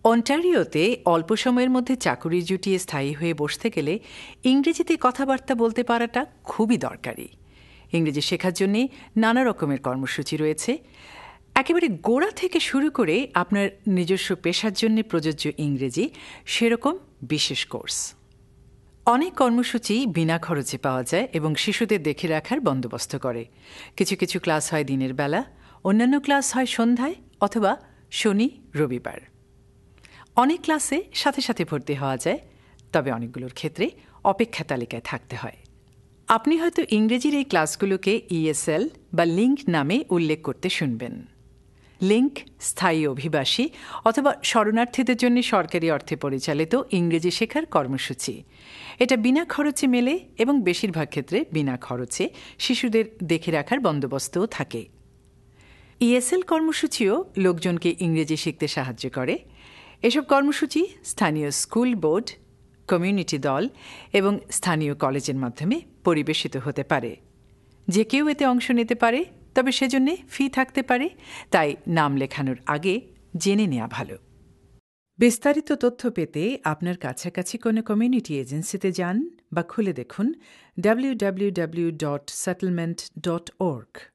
অন্টারিওতে অল্প সময়ের মধ্যে চাকুরি জুটিয়ে স্থায়ী হয়ে বসতে গেলে ইংরেজিতে কথাবার্তা বলতে পারাটা খুবই দরকারি। ইংরেজি শেখার জন্য নানা রকমের কর্মসূচি রয়েছে। একেবারে গোড়া থেকে শুরু করে আপনার নিজস্ব পেশার জন্য প্রযোজ্য ইংরেজি সেরকম বিশেষ কোর্স। অনেক কর্মসূচি বিনা খরচে পাওয়া যায় এবং শিশুদের দেখে রাখার বন্দোবস্ত করে। কিছু কিছু ক্লাস হয় দিনের বেলা, অন্যান্য ক্লাস হয় সন্ধ্যায় অথবা শনি রবিবার। অনেক ক্লাসে সাথে সাথে ভর্তি হওয়া যায়, তবে অনেকগুলোর ক্ষেত্রে অপেক্ষা তালিকায় থাকতে হয়। আপনি হয়তো ইংরেজির এই ক্লাসগুলোকে ESL বা লিঙ্ক নামে উল্লেখ করতে শুনবেন। লিঙ্ক স্থায়ী অভিবাসী অথবা শরণার্থীদের জন্য সরকারি অর্থে পরিচালিত ইংরেজি শেখার কর্মসূচি। এটা বিনা খরচে মেলে এবং বেশিরভাগ ক্ষেত্রে বিনা খরচে শিশুদের দেখে রাখার বন্দোবস্তও থাকে। ESL কর্মসূচিও লোকজনকে ইংরেজি শিখতে সাহায্য করে। এসব কর্মসূচি স্থানীয় স্কুল বোর্ড, কমিউনিটি দল এবং স্থানীয় কলেজের মাধ্যমে পরিবেশিত হতে পারে। যে কেউ এতে অংশ নিতে পারে, তবে সেজন্য ফি থাকতে পারে, তাই নাম লেখানোর আগে জেনে নেওয়া ভালো। বিস্তারিত তথ্য পেতে আপনার কাছাকাছি কোনো কমিউনিটি এজেন্সিতে যান বা খুলে দেখুন www.settlement.org।